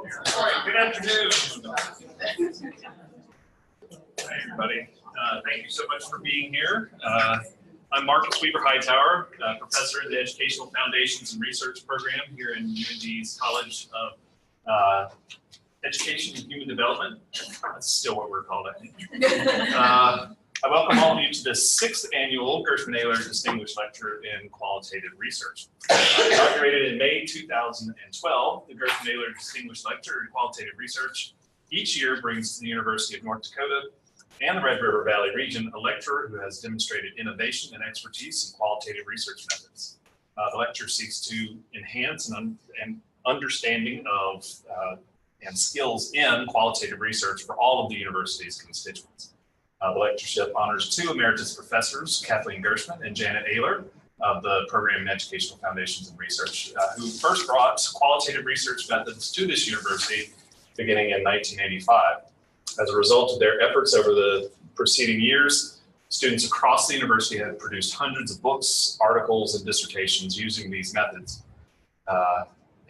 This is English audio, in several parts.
All right, good afternoon. Hi, everybody. Thank you so much for being here. I'm Marcus Weaver Hightower, professor in the Educational Foundations and Research Program here in UND's College of Education and Human Development. That's still what we're called, I think. I welcome all of you to the 6th annual Gerschman Ahler Distinguished Lecture in Qualitative Research. Inaugurated in May 2012, the Gerschman Ahler Distinguished Lecture in Qualitative Research each year brings to the University of North Dakota and the Red River Valley region a lecturer who has demonstrated innovation and expertise in qualitative research methods. The lecture seeks to enhance an understanding of and skills in qualitative research for all of the university's constituents. The lectureship honors 2 emeritus professors, Kathleen Gerschman and Janet Ahler, of the Program in Educational Foundations and Research, who first brought qualitative research methods to this university beginning in 1985. As a result of their efforts over the preceding years, students across the university have produced hundreds of books, articles, and dissertations using these methods.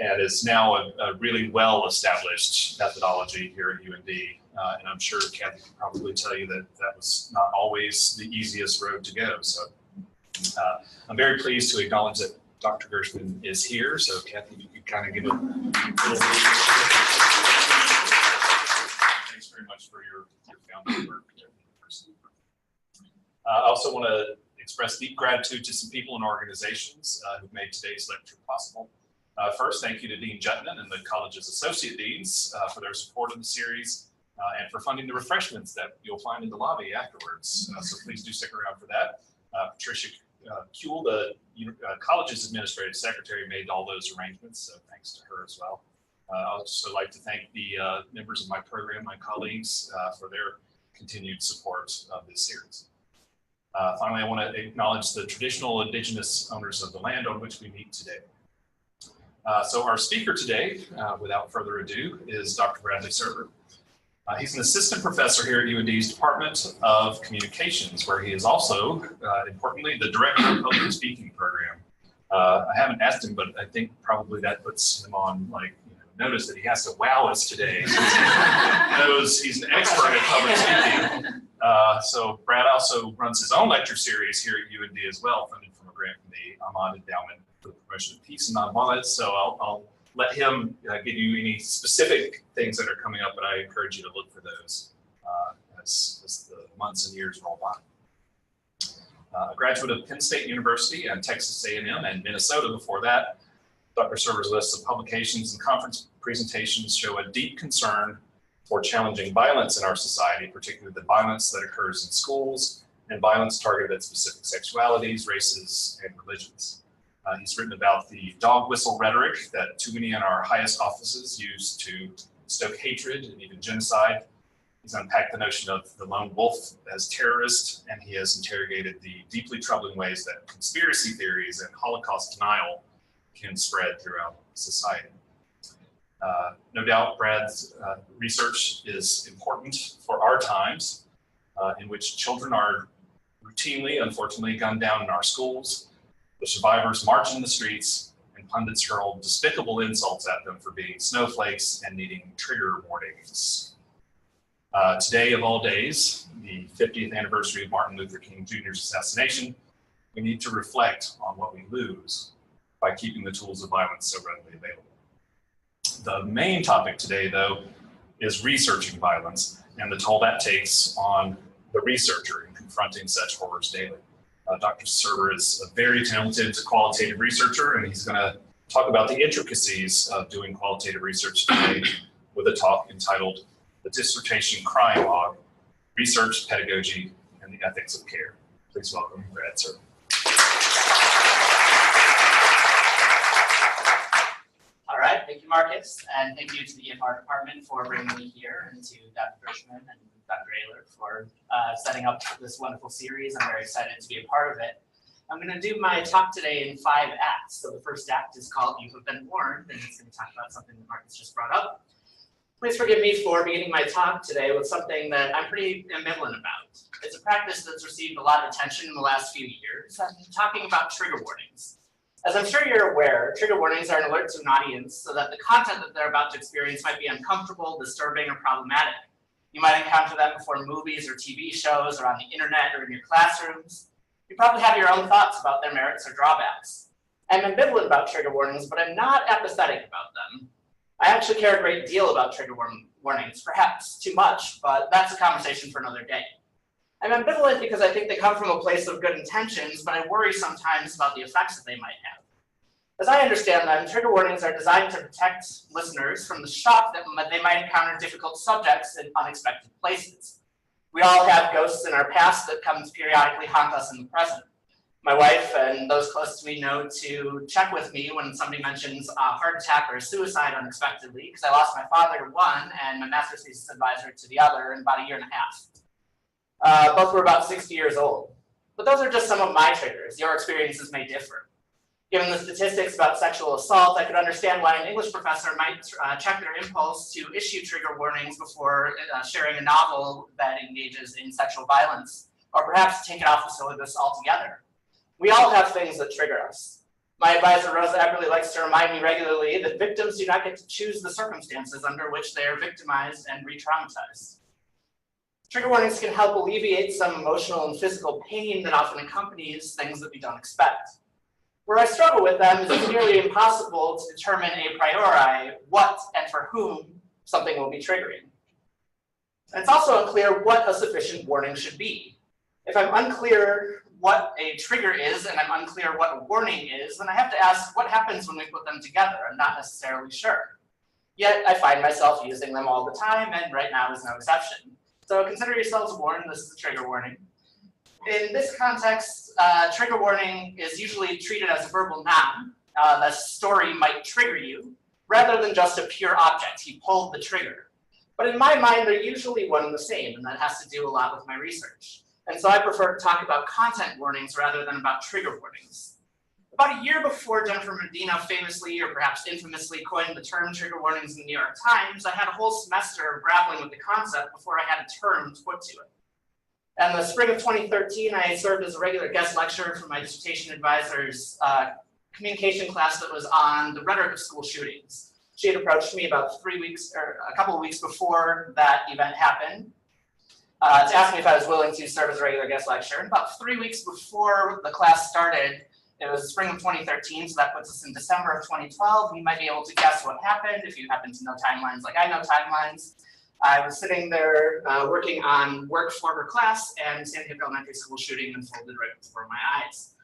And it's now a really well-established methodology here at UND. And I'm sure Kathy can probably tell you that that was not always the easiest road to go. So I'm very pleased to acknowledge that Dr. Gerschman is here. So Kathy, you can kind of give a little thanks very much for your founding work at the university. I also want to express deep gratitude to some people and organizations who've made today's lecture possible. First, thank you to Dean Jutman and the college's associate deans for their support of the series and for funding the refreshments that you'll find in the lobby afterwards. So please do stick around for that. Patricia Kuehl, the college's administrative secretary, made all those arrangements, so thanks to her as well. I'd also like to thank the members of my program, my colleagues, for their continued support of this series. Finally, I want to acknowledge the traditional indigenous owners of the land on which we meet today. So our speaker today, without further ado, is Dr. Bradley Serber. He's an assistant professor here at UND's Department of Communications, where he is also, importantly, the director of the public speaking program. I haven't asked him, but I think probably that puts him on notice that he has to wow us today. He knows he's an expert at public speaking. So Brad also runs his own lecture series here at UND as well, funded from a grant from the Ahmad Endowment for the Promotion of Peace and Nonviolence. So I'll let him give you any specific things that are coming up, but I encourage you to look for those as the months and years roll by. A graduate of Penn State University and Texas A&M and Minnesota before that, Dr. Serber's list of publications and conference presentations show a deep concern for challenging violence in our society, particularly the violence that occurs in schools and violence targeted at specific sexualities, races, and religions. He's written about the dog whistle rhetoric that too many in our highest offices use to stoke hatred and even genocide. He's unpacked the notion of the lone wolf as terrorist, and he has interrogated the deeply troubling ways that conspiracy theories and Holocaust denial can spread throughout society. No doubt Brad's research is important for our times in which children are routinely, unfortunately, gunned down in our schools. The survivors march in the streets, and pundits hurl despicable insults at them for being snowflakes and needing trigger warnings. Today, of all days, the 50th anniversary of Martin Luther King Jr.'s assassination, we need to reflect on what we lose by keeping the tools of violence so readily available. The main topic today, though, is researching violence and the toll that takes on the researcher in confronting such horrors daily. Dr. Serber is a very talented qualitative researcher, and he's going to talk about the intricacies of doing qualitative research today with a talk entitled The Dissertation Crime Log, Research, Pedagogy, and the Ethics of Care. Please welcome Brad Serber. All right, thank you, Marcus, and thank you to the EFR department for bringing me here, and to Dr. Gerschman and Dr. Ahler for setting up this wonderful series. I'm very excited to be a part of it. I'm going to do my talk today in 5 acts. So the first act is called You Have Been Warned, and it's going to talk about something that Marcus just brought up. Please forgive me for beginning my talk today with something that I'm pretty ambivalent about. It's a practice that's received a lot of attention in the last few years. I'm talking about trigger warnings. As I'm sure you're aware, trigger warnings are an alert to an audience so that the content that they're about to experience might be uncomfortable, disturbing, or problematic. You might encounter them before movies or TV shows or on the internet or in your classrooms. You probably have your own thoughts about their merits or drawbacks. I'm ambivalent about trigger warnings, but I'm not apathetic about them. I actually care a great deal about trigger warnings, perhaps too much, but that's a conversation for another day. I'm ambivalent because I think they come from a place of good intentions, but I worry sometimes about the effects that they might have. As I understand them, trigger warnings are designed to protect listeners from the shock that they might encounter difficult subjects in unexpected places. We all have ghosts in our past that come to periodically haunt us in the present. My wife and those close to me know to check with me when somebody mentions a heart attack or suicide unexpectedly, because I lost my father to one and my master's thesis advisor to the other in about a year and a half. Both were about 60 years old. But those are just some of my triggers. Your experiences may differ. Given the statistics about sexual assault, I could understand why an English professor might check their impulse to issue trigger warnings before sharing a novel that engages in sexual violence, or perhaps take it off the syllabus altogether. We all have things that trigger us. My advisor, Rosa Epperly, likes to remind me regularly that victims do not get to choose the circumstances under which they are victimized and re-traumatized. Trigger warnings can help alleviate some emotional and physical pain that often accompanies things that we don't expect. Where I struggle with them is it's nearly impossible to determine a priori what and for whom something will be triggering. And it's also unclear what a sufficient warning should be. If I'm unclear what a trigger is and I'm unclear what a warning is, then I have to ask what happens when we put them together. I'm not necessarily sure. Yet I find myself using them all the time, and right now is no exception. So consider yourselves warned, this is a trigger warning. In this context, trigger warning is usually treated as a verbal noun. The story might trigger you, rather than just a pure object. He pulled the trigger. But in my mind, they're usually one and the same, and that has to do a lot with my research. And so I prefer to talk about content warnings rather than about trigger warnings. About a year before Jennifer Medina famously, or perhaps infamously, coined the term trigger warnings in the New York Times, I had a whole semester of grappling with the concept before I had a term to put to it. In the spring of 2013, I served as a regular guest lecturer for my dissertation advisor's communication class that was on the rhetoric of school shootings. She had approached me about a couple of weeks before that event happened to ask me if I was willing to serve as a regular guest lecturer. And about 3 weeks before the class started, it was the spring of 2013, so that puts us in December of 2012. You might be able to guess what happened if you happen to know timelines like I know timelines. I was sitting there working on work for her class, and Sandy Hook Elementary School shooting unfolded right before my eyes.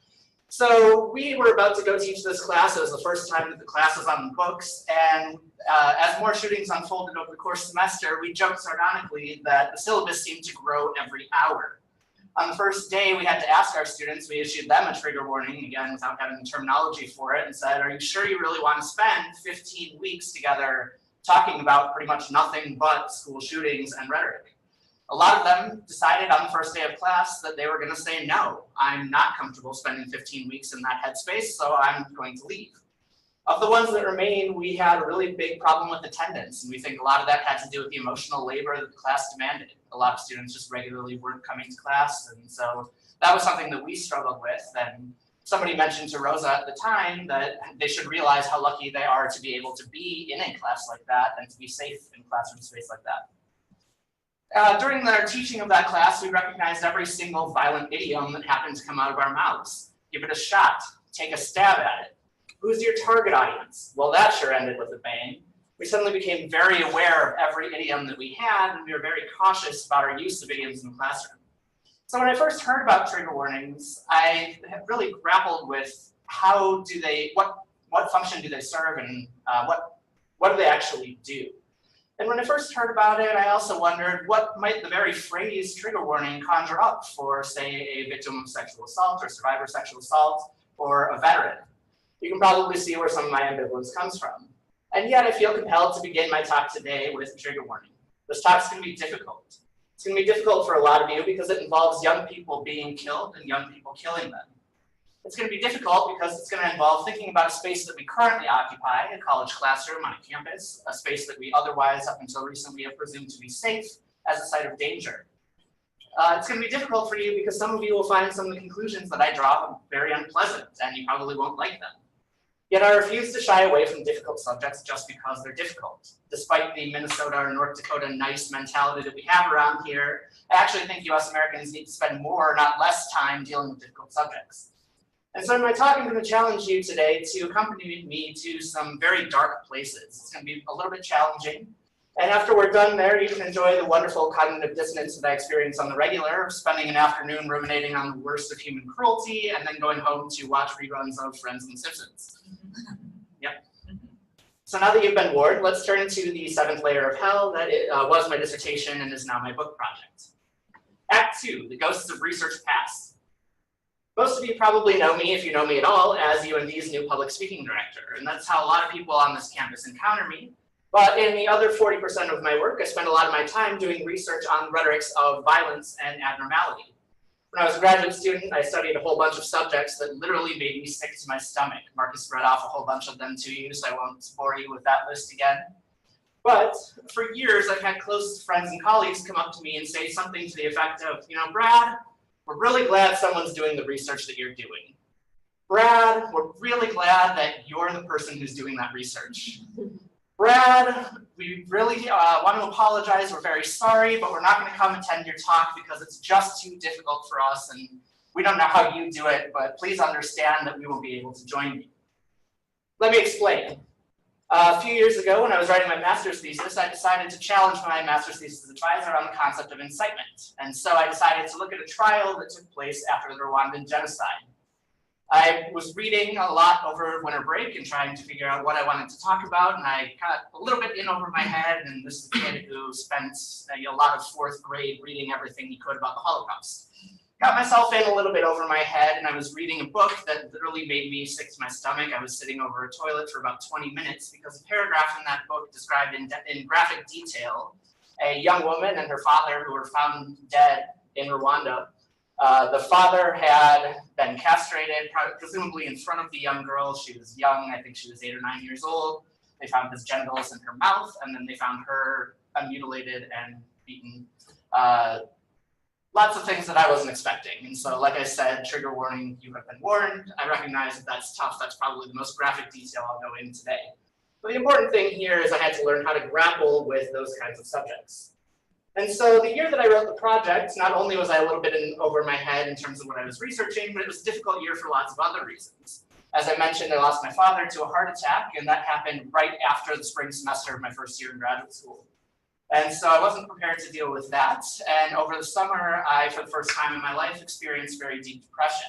So we were about to go teach this class. It was the first time that the class was on the books, and as more shootings unfolded over the course of the semester, we joked sardonically that the syllabus seemed to grow every hour. On the first day, we had to ask our students, we issued them a trigger warning, again, without having the terminology for it, and said, are you sure you really want to spend 15 weeks together talking about pretty much nothing but school shootings and rhetoric? A lot of them decided on the first day of class that they were going to say, no, I'm not comfortable spending 15 weeks in that headspace, so I'm going to leave. Of the ones that remained, we had a really big problem with attendance, and we think a lot of that had to do with the emotional labor that the class demanded. A lot of students just regularly weren't coming to class, and so that was something that we struggled with. And somebody mentioned to Rosa at the time that they should realize how lucky they are to be able to be in a class like that and to be safe in classroom space like that. During our teaching of that class, we recognized every single violent idiom that happened to come out of our mouths. Give it a shot, take a stab at it. Who's your target audience? Well, that sure ended with a bang. We suddenly became very aware of every idiom that we had, and we were very cautious about our use of idioms in the classroom. So when I first heard about trigger warnings, I really grappled with what function do they serve, and what do they actually do? And when I first heard about it, I also wondered what might the very phrase trigger warning conjure up for, say, a victim of sexual assault or survivor of sexual assault or a veteran. You can probably see where some of my ambivalence comes from. And yet I feel compelled to begin my talk today with a trigger warning. This talk's going to be difficult. It's going to be difficult for a lot of you because it involves young people being killed and young people killing them. It's going to be difficult because it's going to involve thinking about a space that we currently occupy, a college classroom on a campus, a space that we otherwise, up until recently, have presumed to be safe as a site of danger. It's going to be difficult for you because some of you will find some of the conclusions that I draw very unpleasant, and you probably won't like them. Yet I refuse to shy away from difficult subjects just because they're difficult. Despite the Minnesota or North Dakota nice mentality that we have around here, I actually think US Americans need to spend more, not less time dealing with difficult subjects. And so in my talk, I'm going to challenge you today to accompany me to some very dark places. It's going to be a little bit challenging. And after we're done there, you can enjoy the wonderful cognitive dissonance that I experience on the regular, spending an afternoon ruminating on the worst of human cruelty, and then going home to watch reruns of Friends and The Simpsons. Yep. So now that you've been warned, let's turn to the seventh layer of hell that was my dissertation and is now my book project. Act 2, The Ghosts of Research Past. Most of you probably know me, if you know me at all, as UND's new public speaking director, and that's how a lot of people on this campus encounter me. But in the other 40% of my work, I spend a lot of my time doing research on rhetorics of violence and abnormality. When I was a graduate student, I studied a whole bunch of subjects that literally made me sick to my stomach. Marcus read off a whole bunch of them to you, so I won't bore you with that list again. But for years, I've had close friends and colleagues come up to me and say something to the effect of, you know, Brad, we're really glad someone's doing the research that you're doing. Brad, we're really glad that you're the person who's doing that research. Brad, we really want to apologize. We're very sorry, but we're not going to come attend your talk because it's just too difficult for us, and we don't know how you do it, but please understand that we won't be able to join you. Let me explain. A few years ago, when I was writing my master's thesis, I decided to challenge my master's thesis advisor on the concept of incitement. And so I decided to look at a trial that took place after the Rwandan genocide. I was reading a lot over winter break and trying to figure out what I wanted to talk about, and I got a little bit in over my head, and this is a kid who spent a lot of fourth grade reading everything he could about the Holocaust. Got myself in a little bit over my head, and I was reading a book that literally made me sick to my stomach. I was sitting over a toilet for about 20 minutes because a paragraph in that book described in graphic detail a young woman and her father who were found dead in Rwanda. The father had been castrated, presumably in front of the young girl. She was young, I think she was 8 or 9 years old. They found his genitals in her mouth, and then they found her mutilated and beaten. Lots of things that I wasn't expecting. And so, like I said, trigger warning, you have been warned. I recognize that that's tough. That's probably the most graphic detail I'll go in today. But the important thing here is I had to learn how to grapple with those kinds of subjects. And so the year that I wrote the project, not only was I a little bit over my head in terms of what I was researching, but it was a difficult year for lots of other reasons. As I mentioned, I lost my father to a heart attack, and that happened right after the spring semester of my first year in graduate school. And so I wasn't prepared to deal with that. And over the summer, I, for the first time in my life, experienced very deep depression.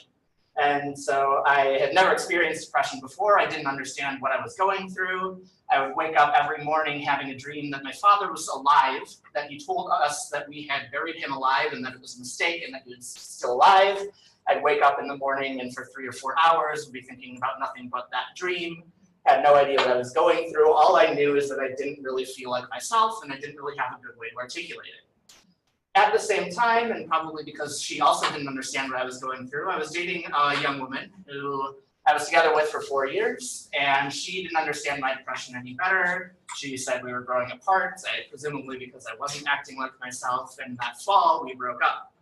And so I had never experienced depression before. I didn't understand what I was going through. I would wake up every morning having a dream that my father was alive, that he told us that we had buried him alive and that it was a mistake and that he was still alive. I'd wake up in the morning and for 3 or 4 hours would be thinking about nothing but that dream. Had no idea what I was going through. All I knew is that I didn't really feel like myself and I didn't really have a good way to articulate it. At the same time, and probably because she also didn't understand what I was going through, I was dating a young woman who I was together with for 4 years, and she didn't understand my depression any better. She said we were growing apart, presumably because I wasn't acting like myself, and that fall we broke up.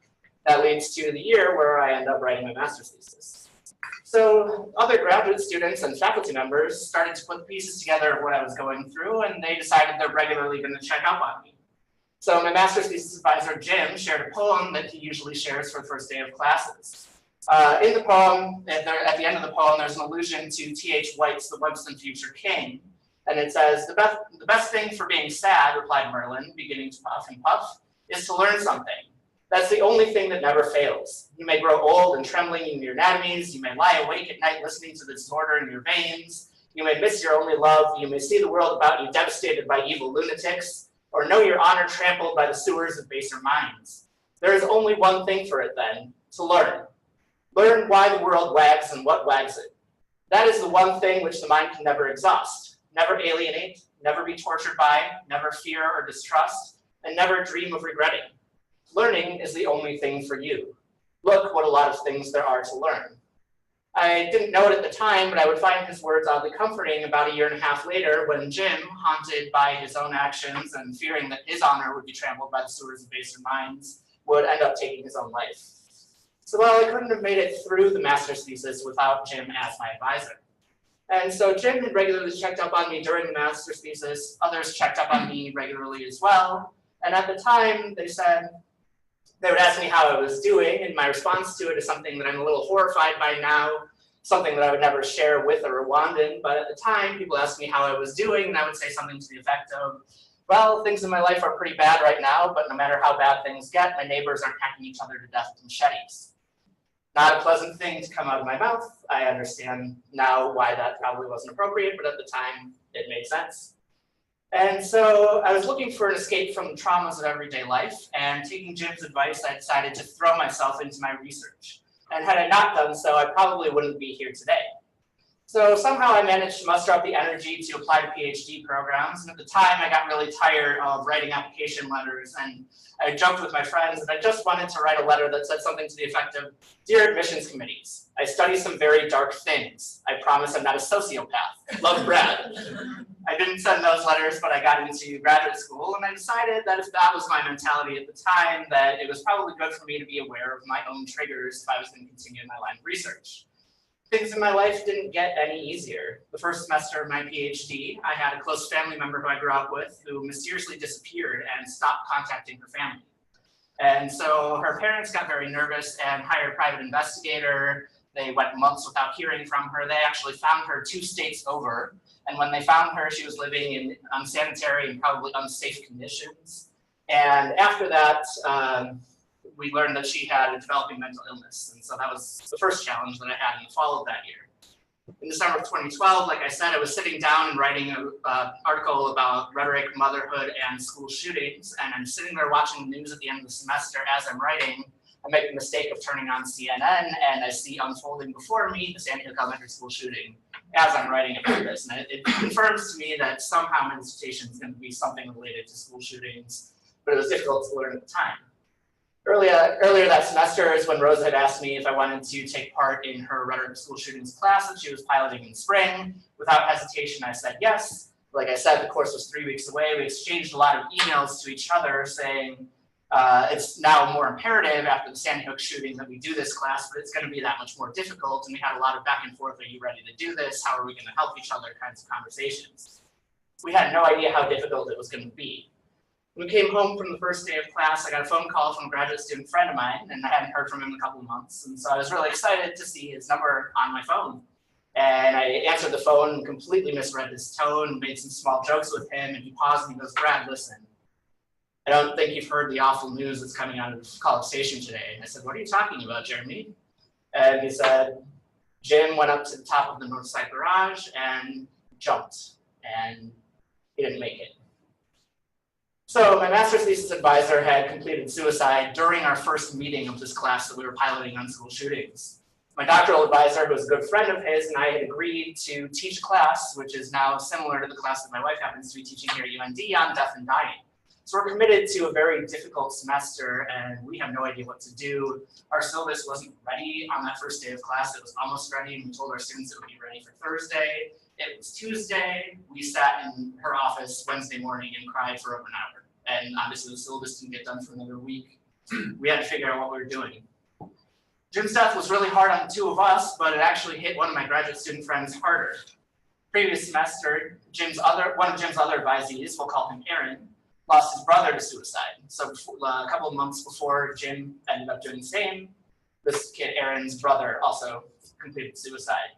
That leads to the year where I end up writing my master's thesis. So other graduate students and faculty members started to put the pieces together of what I was going through, and they decided they're regularly going to check up on me. So my master's thesis advisor, Jim, shared a poem that he usually shares for the first day of classes. In the poem, at the end of the poem, there's an allusion to T.H. White's The Webston Future King. And it says, the best thing for being sad, replied Merlin, beginning to puff and puff, is to learn something. That's the only thing that never fails. You may grow old and trembling in your anatomies. You may lie awake at night listening to the disorder in your veins. You may miss your only love. You may see the world about you devastated by evil lunatics, or know your honor trampled by the sewers of baser minds. There is only one thing for it then, to learn. Learn why the world wags and what wags it. That is the one thing which the mind can never exhaust, never alienate, never be tortured by, never fear or distrust, and never dream of regretting. Learning is the only thing for you. Look what a lot of things there are to learn. I didn't know it at the time, but I would find his words oddly comforting about 1.5 years later when Jim, haunted by his own actions and fearing that his honor would be trampled by the sewers of baser minds, would end up taking his own life. So while I couldn't have made it through the master's thesis without Jim as my advisor. And so Jim had regularly checked up on me during the master's thesis. Others checked up on me regularly as well. And at the time, they said, they would ask me how I was doing, and my response to it is something that I'm a little horrified by now, something that I would never share with a Rwandan. But at the time, people asked me how I was doing, and I would say something to the effect of, well, things in my life are pretty bad right now, but no matter how bad things get, my neighbors aren't hacking each other to death with machetes. Not a pleasant thing to come out of my mouth. I understand now why that probably wasn't appropriate, but at the time, it made sense. And so I was looking for an escape from the traumas of everyday life, and taking Jim's advice, I decided to throw myself into my research. And had I not done so, I probably wouldn't be here today. So somehow I managed to muster up the energy to apply to PhD programs. And at the time, I got really tired of writing application letters. And I joked with my friends that I just wanted to write a letter that said something to the effect of, "Dear admissions committees, I study some very dark things. I promise I'm not a sociopath. Love, Brad." I didn't send those letters, but I got into graduate school. And I decided that if that was my mentality at the time, that it was probably good for me to be aware of my own triggers if I was going to continue in my line of research. Things in my life didn't get any easier. The first semester of my PhD, I had a close family member who I grew up with who mysteriously disappeared and stopped contacting her family. And so her parents got very nervous and hired a private investigator. They went months without hearing from her. They actually found her 2 states over. And when they found her, she was living in unsanitary and probably unsafe conditions. And after that, we learned that she had a developing mental illness. And so that was the first challenge that I had in the fall of that year. In December of 2012, like I said, I was sitting down and writing an article about rhetoric, motherhood, and school shootings. And I'm sitting there watching the news at the end of the semester as I'm writing. I make the mistake of turning on CNN, and I see unfolding before me the Sandy Hook Elementary School shooting as I'm writing about this. And it confirms to me that somehow my dissertation is going to be something related to school shootings, but it was difficult to learn at the time. Earlier that semester is when Rosa had asked me if I wanted to take part in her rhetoric school shootings class that she was piloting in spring. Without hesitation, I said yes. Like I said, the course was 3 weeks away. We exchanged a lot of emails to each other saying, it's now more imperative after the Sandy Hook shooting that we do this class, but it's going to be that much more difficult. And we had a lot of back and forth. Are you ready to do this? How are we going to help each other? Kinds of conversations. We had no idea how difficult it was going to be. When we came home from the first day of class, I got a phone call from a graduate student friend of mine, and I hadn't heard from him in a couple of months. And so I was really excited to see his number on my phone. And I answered the phone and completely misread his tone, made some small jokes with him, and he paused and he goes, "Brad, listen. I don't think you've heard the awful news that's coming out of College Station today." And I said, "What are you talking about, Jeremy?" And he said, "Jim went up to the top of the North Side Garage and jumped, and he didn't make it." So my master's thesis advisor had completed suicide during our first meeting of this class that we were piloting on school shootings. My doctoral advisor, who was a good friend of his, and I had agreed to teach a class, which is now similar to the class that my wife happens to be teaching here at UND on death and dying. So we're committed to a very difficult semester, and we have no idea what to do. Our syllabus wasn't ready on that first day of class. It was almost ready, and we told our students it would be ready for Thursday. It was Tuesday. We sat in her office Wednesday morning and cried for over an hour. And obviously the syllabus didn't get done for another week. We had to figure out what we were doing. Jim's death was really hard on the 2 of us, but it actually hit one of my graduate student friends harder. Previous semester, one of Jim's other advisees, we'll call him Aaron, lost his brother to suicide. So a couple of months before Jim ended up doing the same, this kid, Aaron's brother, also completed suicide.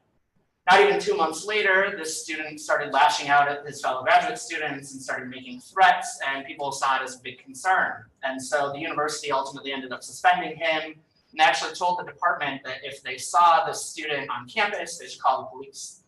Not even 2 months later, this student started lashing out at his fellow graduate students and started making threats, and people saw it as a big concern. And so the university ultimately ended up suspending him and actually told the department that if they saw the student on campus, they should call the police.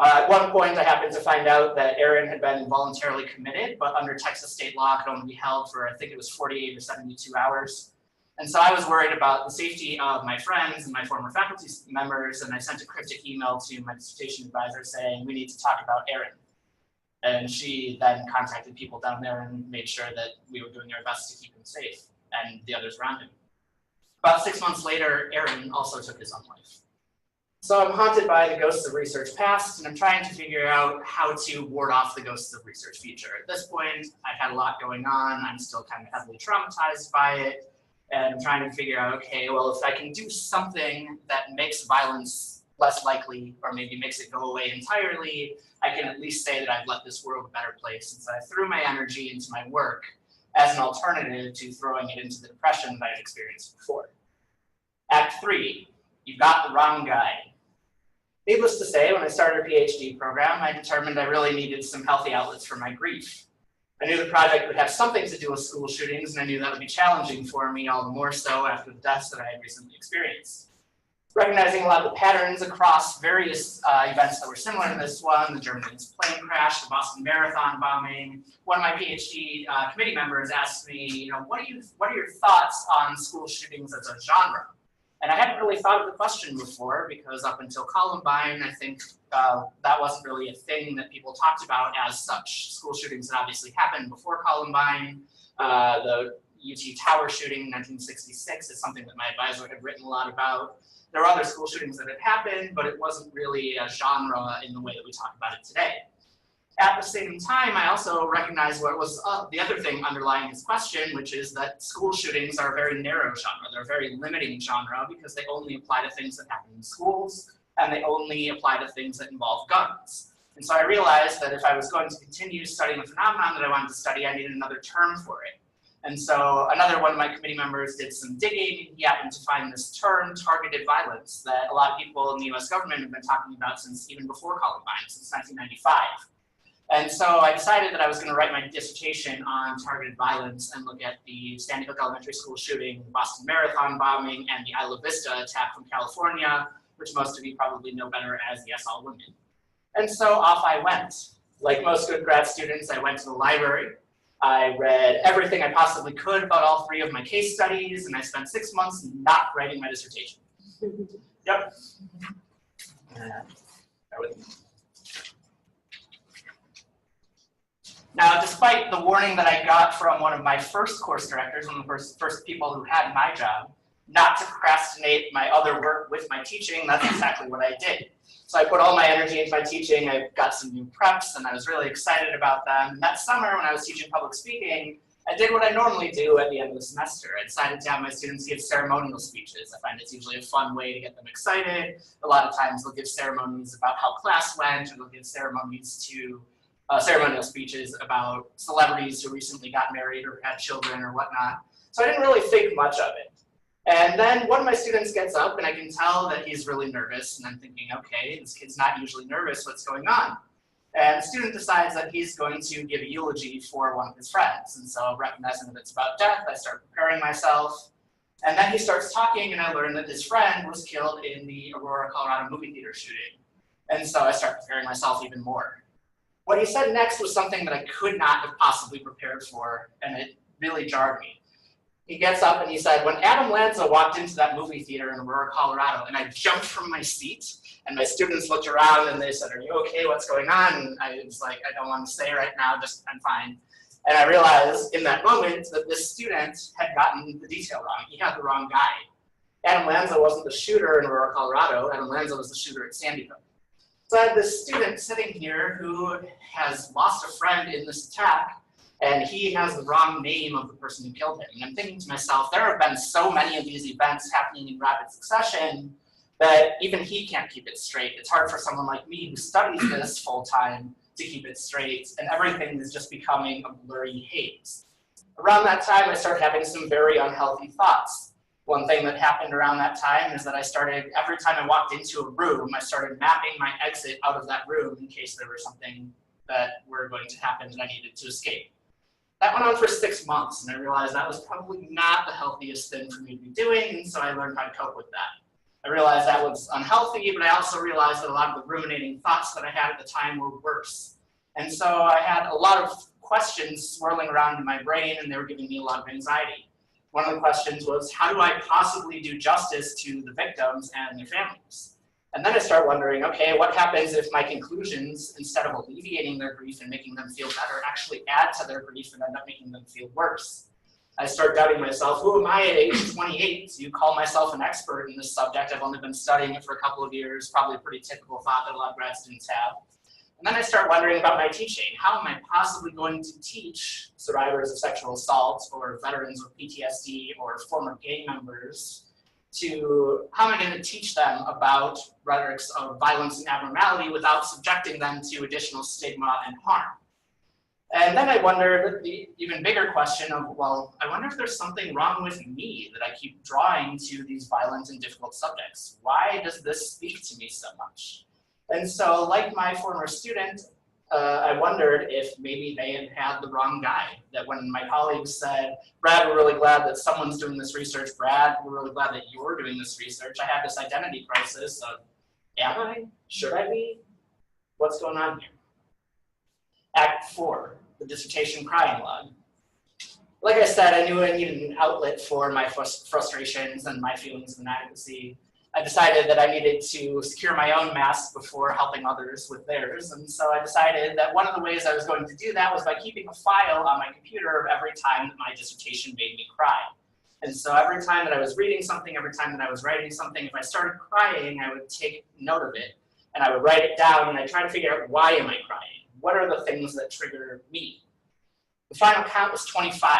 At one point, I happened to find out that Aaron had been involuntarily committed, but under Texas state law, could only be held for, I think it was 48 or 72 hours. And so I was worried about the safety of my friends and my former faculty members, and I sent a cryptic email to my dissertation advisor saying, "We need to talk about Aaron." And she then contacted people down there and made sure that we were doing our best to keep him safe and the others around him. About 6 months later, Aaron also took his own life. So I'm haunted by the ghosts of research past, and I'm trying to figure out how to ward off the ghosts of research future. At this point, I've had a lot going on. I'm still kind of heavily traumatized by it. And I'm trying to figure out, okay, well, if I can do something that makes violence less likely, or maybe makes it go away entirely, I can at least say that I've left this world a better place since I threw my energy into my work as an alternative to throwing it into the depression that I had experienced before. Act 3, you got the wrong guy. Needless to say, when I started a PhD program, I determined I really needed some healthy outlets for my grief. I knew the project would have something to do with school shootings, and I knew that would be challenging for me, all the more so after the deaths that I had recently experienced. Recognizing a lot of the patterns across various events that were similar to this one, the German plane crash, the Boston Marathon bombing, one of my PhD committee members asked me, what are your thoughts on school shootings as a genre? And I hadn't really thought of the question before because up until Columbine, I think that wasn't really a thing that people talked about as such. School shootings had obviously happened before Columbine. The UT Tower shooting in 1966 is something that my advisor had written a lot about. There were other school shootings that had happened, but it wasn't really a genre in the way that we talk about it today. At the same time, I also recognized what was the other thing underlying his question, which is that school shootings are a very narrow genre. They're a very limiting genre because they only apply to things that happen in schools, and they only apply to things that involve guns. And so I realized that if I was going to continue studying the phenomenon that I wanted to study, I needed another term for it. And so another one of my committee members did some digging, and he happened to find this term, targeted violence, that a lot of people in the US government have been talking about since even before Columbine, since 1995. And so I decided that I was going to write my dissertation on targeted violence and look at the Sandy Hook Elementary School shooting, the Boston Marathon bombing, and the Isla Vista attack from California, which most of you probably know better as the Yes All Women. And so off I went. Like most good grad students, I went to the library. I read everything I possibly could about all 3 of my case studies, and I spent 6 months not writing my dissertation. Yep. Now, despite the warning that I got from one of my first course directors, one of the first people who had my job, not to procrastinate my other work with my teaching, that's exactly what I did. So I put all my energy into my teaching. I got some new preps, and I was really excited about them. And that summer, when I was teaching public speaking, I did what I normally do at the end of the semester. I decided to have my students give ceremonial speeches. I find it's usually a fun way to get them excited. A lot of times they'll give ceremonies about how class went, or they'll give ceremonial speeches about celebrities who recently got married or had children or whatnot. So I didn't really think much of it. And then one of my students gets up, and I can tell that he's really nervous, and I'm thinking, okay, this kid's not usually nervous, what's going on? And the student decides that he's going to give a eulogy for one of his friends. And so recognizing that it's about death, I start preparing myself. And then he starts talking, and I learn that his friend was killed in the Aurora, Colorado movie theater shooting. And so I start preparing myself even more. What he said next was something that I could not have possibly prepared for, and it really jarred me. He gets up and he said, when Adam Lanza walked into that movie theater in Aurora, Colorado, and I jumped from my seat, and my students looked around and they said, are you okay, what's going on? And I was like, I don't want to say right now, just I'm fine. And I realized in that moment that this student had gotten the detail wrong. He had the wrong guy. Adam Lanza wasn't the shooter in Aurora, Colorado. Adam Lanza was the shooter at Sandy Hook. So I have this student sitting here who has lost a friend in this attack, and he has the wrong name of the person who killed him. And I'm thinking to myself, there have been so many of these events happening in rapid succession that even he can't keep it straight. It's hard for someone like me who studies this full time to keep it straight, and everything is just becoming a blurry haze. Around that time, I started having some very unhealthy thoughts. One thing that happened around that time is that I started, every time I walked into a room, I started mapping my exit out of that room in case there was something that were going to happen that I needed to escape. That went on for 6 months, and I realized that was probably not the healthiest thing for me to be doing, and so I learned how to cope with that. I realized that was unhealthy, but I also realized that a lot of the ruminating thoughts that I had at the time were worse. And so I had a lot of questions swirling around in my brain, and they were giving me a lot of anxiety. One of the questions was, how do I possibly do justice to the victims and their families? And then I start wondering, okay, what happens if my conclusions, instead of alleviating their grief and making them feel better, actually add to their grief and end up making them feel worse? I start doubting myself. Who am I at age 28 to call myself an expert in this subject? I've only been studying it for a couple of years, probably a pretty typical thought that a lot of grad students have. And then I start wondering about my teaching. How am I possibly going to teach survivors of sexual assault or veterans with PTSD or former gang members how am I going to teach them about rhetorics of violence and abnormality without subjecting them to additional stigma and harm? And then I wondered the even bigger question of, well, I wonder if there's something wrong with me that I keep drawing to these violent and difficult subjects. Why does this speak to me so much? And so, like my former student, I wondered if maybe they had had the wrong guy. That when my colleagues said, Brad, we're really glad that someone's doing this research. Brad, we're really glad that you're doing this research. I had this identity crisis of, am I? Should I be? What's going on here? Act 4, the dissertation crying log. Like I said, I knew I needed an outlet for my frustrations and my feelings of inadequacy. I decided that I needed to secure my own mask before helping others with theirs. And so I decided that one of the ways I was going to do that was by keeping a file on my computer of every time that my dissertation made me cry. And so every time that I was reading something, every time that I was writing something, if I started crying, I would take note of it and I would write it down and I try to figure out, why am I crying? What are the things that trigger me? The final count was 25.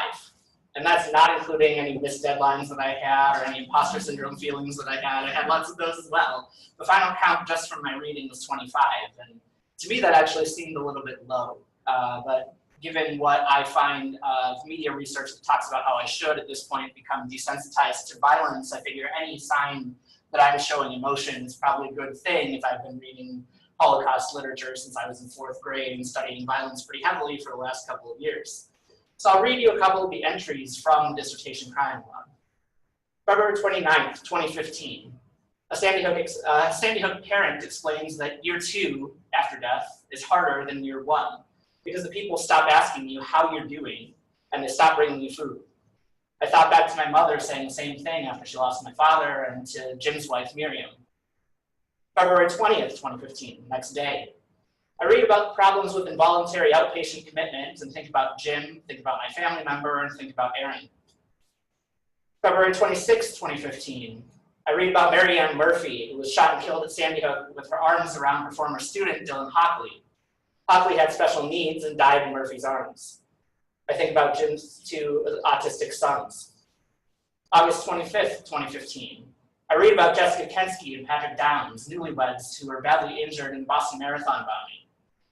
And that's not including any missed deadlines that I had or any imposter syndrome feelings that I had. I had lots of those as well. The final count just from my reading was 25. And to me, that actually seemed a little bit low. But given what I find of media research that talks about how I should, at this point, become desensitized to violence, I figure any sign that I'm showing emotion is probably a good thing if I've been reading Holocaust literature since I was in 4th grade and studying violence pretty heavily for the last couple of years. So I'll read you a couple of the entries from the dissertation crying log. February 29th, 2015. A Sandy Hook parent explains that year 2 after death is harder than year 1 because the people stop asking you how you're doing and they stop bringing you food. I thought back to my mother saying the same thing after she lost my father and to Jim's wife, Miriam. February 20th, 2015, next day. I read about problems with involuntary outpatient commitment and think about Jim, think about my family member, and think about Aaron. February 26th, 2015. I read about Mary Ann Murphy, who was shot and killed at Sandy Hook with her arms around her former student, Dylan Hockley. Hockley had special needs and died in Murphy's arms. I think about Jim's 2 autistic sons. August 25th, 2015. I read about Jessica Kensky and Patrick Downs, newlyweds who were badly injured in Boston Marathon bombing.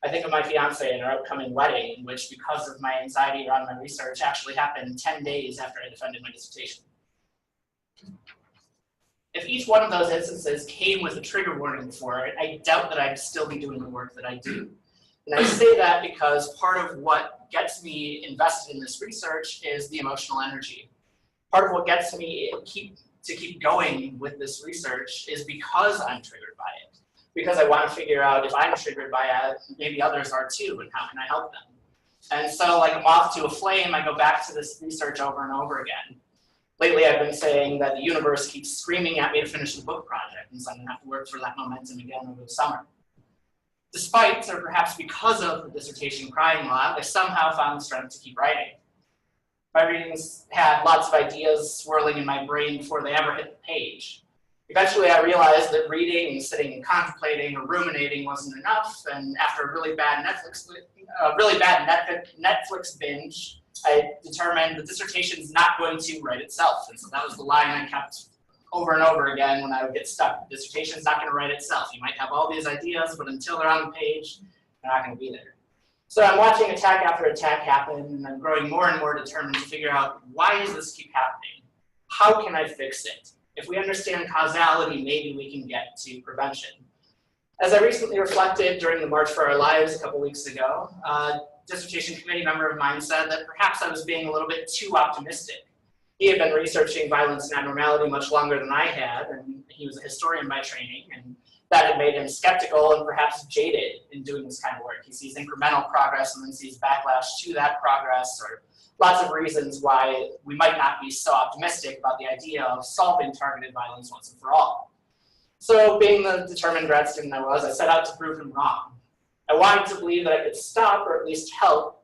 I think of my fiance and our upcoming wedding, which because of my anxiety around my research actually happened 10 days after I defended my dissertation. If each one of those instances came with a trigger warning for it, I doubt that I'd still be doing the work that I do. And I say that because part of what gets me invested in this research is the emotional energy. Part of what gets me to keep going with this research is because I'm triggered by it. Because I want to figure out if I'm triggered by it, maybe others are too, and how can I help them? And so like a moth to a flame, I go back to this research over and over again. Lately, I've been saying that the universe keeps screaming at me to finish the book project, and so I'm gonna have to work for that momentum again over the summer. Despite, or perhaps because of the dissertation crying log, I somehow found the strength to keep writing. My readings had lots of ideas swirling in my brain before they ever hit the page. Eventually, I realized that reading and sitting and contemplating or ruminating wasn't enough, and after a really bad Netflix binge, I determined the dissertation is not going to write itself, and so that was the line I kept over and over again when I would get stuck. The dissertation is not going to write itself. You might have all these ideas, but until they're on the page, they're not going to be there. So I'm watching attack after attack happen, and I'm growing more and more determined to figure out, why does this keep happening? How can I fix it? If we understand causality, maybe we can get to prevention. As I recently reflected during the March for Our Lives a couple weeks ago, a dissertation committee member of mine said that perhaps I was being a little bit too optimistic. He had been researching violence and abnormality much longer than I had, and he was a historian by training, and that had made him skeptical and perhaps jaded in doing this kind of work. He sees incremental progress and then sees backlash to that progress, or lots of reasons why we might not be so optimistic about the idea of solving targeted violence once and for all. So being the determined grad student I was, I set out to prove him wrong. I wanted to believe that I could stop or at least help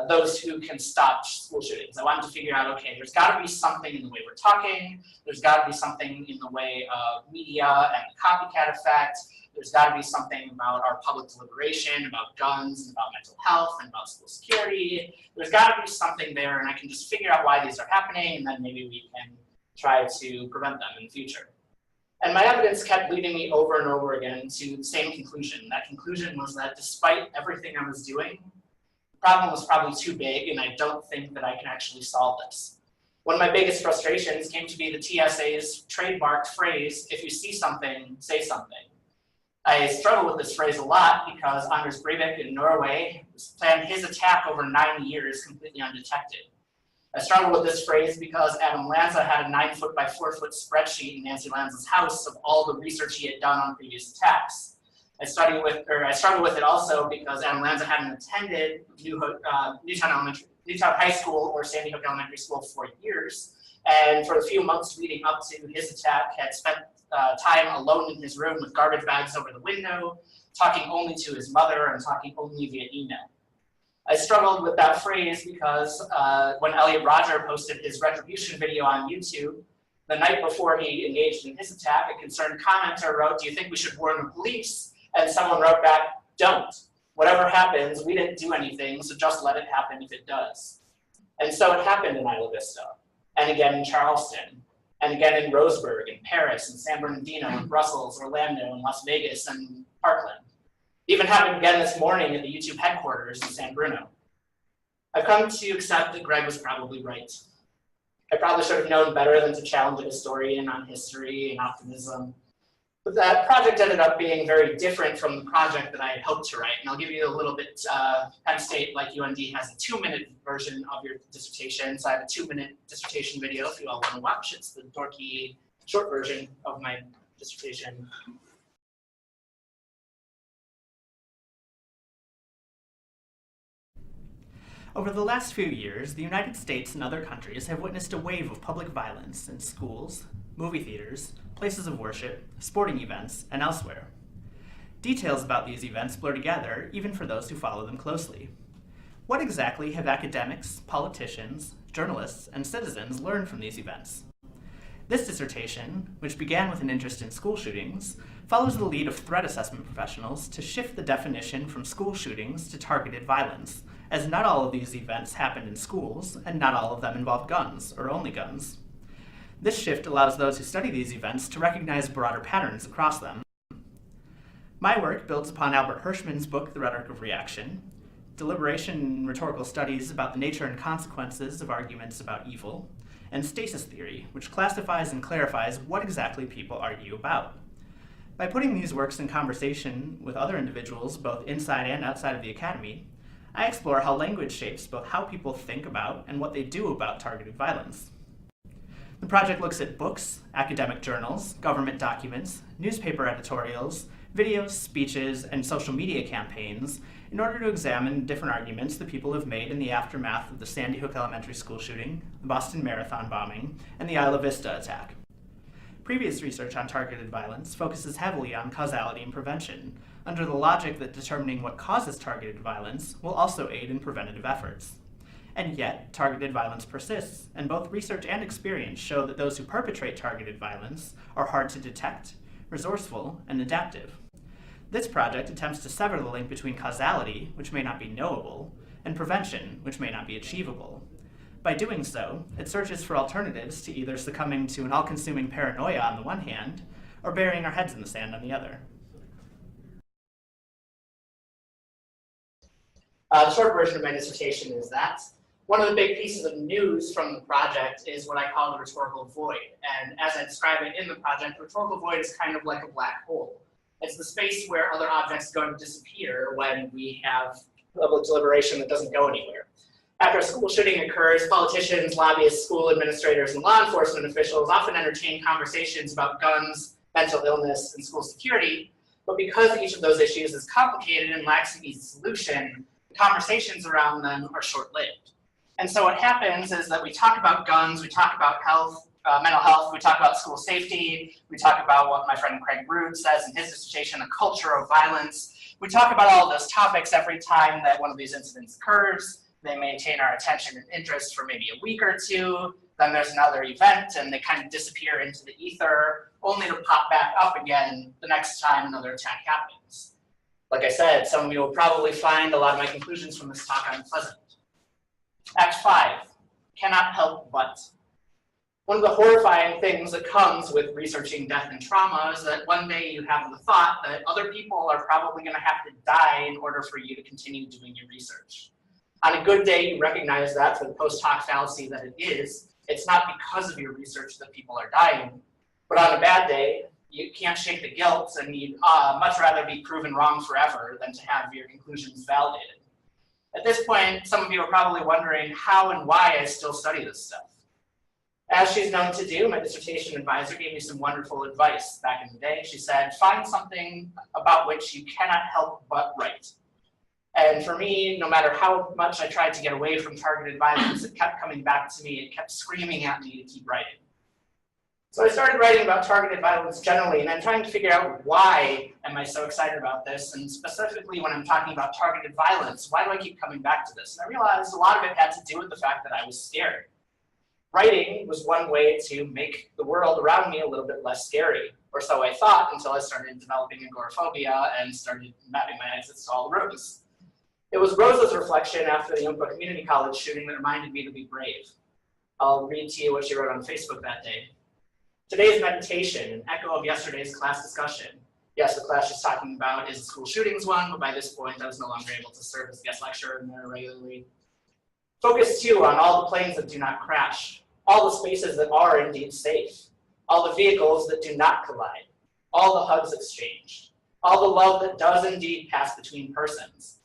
those who can stop school shootings. I wanted to figure out, okay, there's got to be something in the way we're talking. There's got to be something in the way of media and the copycat effect. There's got to be something about our public deliberation, about guns, and about mental health, and about school security. There's got to be something there, and I can just figure out why these are happening, and then maybe we can try to prevent them in the future. And my evidence kept leading me over and over again to the same conclusion. That conclusion was that despite everything I was doing, the problem was probably too big, and I don't think that I can actually solve this. One of my biggest frustrations came to be the TSA's trademarked phrase, if you see something, say something. I struggle with this phrase a lot because Anders Breivik in Norway planned his attack over 9 years completely undetected. I struggle with this phrase because Adam Lanza had a 9-foot by 4-foot spreadsheet in Nancy Lanza's house of all the research he had done on previous attacks. I struggle with it also because Adam Lanza hadn't attended Newtown High School or Sandy Hook Elementary School for years, and for the few months leading up to his attack had spent time alone in his room with garbage bags over the window, talking only to his mother and talking only via email. I struggled with that phrase because when Elliot Rodger posted his retribution video on YouTube, the night before he engaged in his attack, a concerned commenter wrote, "Do you think we should warn the police?" And someone wrote back, "Don't. Whatever happens, we didn't do anything, so just let it happen if it does." And so it happened in Isla Vista, and again in Charleston, and again in Roseburg, in Paris, in San Bernardino, in Brussels, Orlando, in Las Vegas, and Parkland. It even happened again this morning at the YouTube headquarters in San Bruno. I've come to accept that Greg was probably right. I probably should have known better than to challenge a historian on history and optimism. But that project ended up being very different from the project that I had hoped to write. And I'll give you a little bit, Penn State, like UND, has a 2-minute version of your dissertation. So I have a 2-minute dissertation video if you all want to watch. It's the dorky short version of my dissertation. Over the last few years, the United States and other countries have witnessed a wave of public violence in schools, movie theaters, places of worship, sporting events, and elsewhere. Details about these events blur together, even for those who follow them closely. What exactly have academics, politicians, journalists, and citizens learned from these events? This dissertation, which began with an interest in school shootings, follows the lead of threat assessment professionals to shift the definition from school shootings to targeted violence, as not all of these events happened in schools, and not all of them involved guns, or only guns. This shift allows those who study these events to recognize broader patterns across them. My work builds upon Albert Hirschman's book, The Rhetoric of Reaction, deliberation and rhetorical studies about the nature and consequences of arguments about evil, and stasis theory, which classifies and clarifies what exactly people argue about. By putting these works in conversation with other individuals, both inside and outside of the academy, I explore how language shapes both how people think about and what they do about targeted violence. The project looks at books, academic journals, government documents, newspaper editorials, videos, speeches, and social media campaigns in order to examine different arguments that people have made in the aftermath of the Sandy Hook Elementary School shooting, the Boston Marathon bombing, and the Isla Vista attack. Previous research on targeted violence focuses heavily on causality and prevention, under the logic that determining what causes targeted violence will also aid in preventative efforts. And yet, targeted violence persists, and both research and experience show that those who perpetrate targeted violence are hard to detect, resourceful, and adaptive. This project attempts to sever the link between causality, which may not be knowable, and prevention, which may not be achievable. By doing so, it searches for alternatives to either succumbing to an all-consuming paranoia on the one hand, or burying our heads in the sand on the other. The short version of my dissertation is that one of the big pieces of news from the project is what I call the rhetorical void. And as I describe it in the project, the rhetorical void is kind of like a black hole. It's the space where other objects go to disappear when we have public deliberation that doesn't go anywhere. After a school shooting occurs, politicians, lobbyists, school administrators, and law enforcement officials often entertain conversations about guns, mental illness, and school security. But because each of those issues is complicated and lacks an easy solution, the conversations around them are short-lived. And so what happens is that we talk about guns, we talk about health, mental health, we talk about school safety, we talk about what my friend Craig Root says in his dissertation, a culture of violence. We talk about all of those topics every time that one of these incidents occurs. They maintain our attention and interest for maybe a week or two. Then there's another event and they kind of disappear into the ether, only to pop back up again the next time another attack happens. Like I said, some of you will probably find a lot of my conclusions from this talk unpleasant. Act 5, cannot help but. One of the horrifying things that comes with researching death and trauma is that one day you have the thought that other people are probably going to have to die in order for you to continue doing your research. On a good day, you recognize that for the post hoc fallacy that it is. It's not because of your research that people are dying, but on a bad day, you can't shake the guilt and you'd much rather be proven wrong forever than to have your conclusions validated. At this point, some of you are probably wondering how and why I still study this stuff. As she's known to do, my dissertation advisor gave me some wonderful advice back in the day. She said, find something about which you cannot help but write. And for me, no matter how much I tried to get away from targeted violence, it kept coming back to me. It kept screaming at me to keep writing. So I started writing about targeted violence generally, and I'm trying to figure out why am I so excited about this, and specifically when I'm talking about targeted violence, why do I keep coming back to this? And I realized a lot of it had to do with the fact that I was scared. Writing was one way to make the world around me a little bit less scary, or so I thought until I started developing agoraphobia and started mapping my exits to all the rooms. It was Rosa's reflection after the Umpqua Community College shooting that reminded me to be brave. I'll read to you what she wrote on Facebook that day. Today's meditation, an echo of yesterday's class discussion. Yes, the class she's talking about is a school shootings one, but by this point I was no longer able to serve as guest lecturer in there regularly. Focus too on all the planes that do not crash, all the spaces that are indeed safe, all the vehicles that do not collide, all the hugs exchanged, all the love that does indeed pass between persons.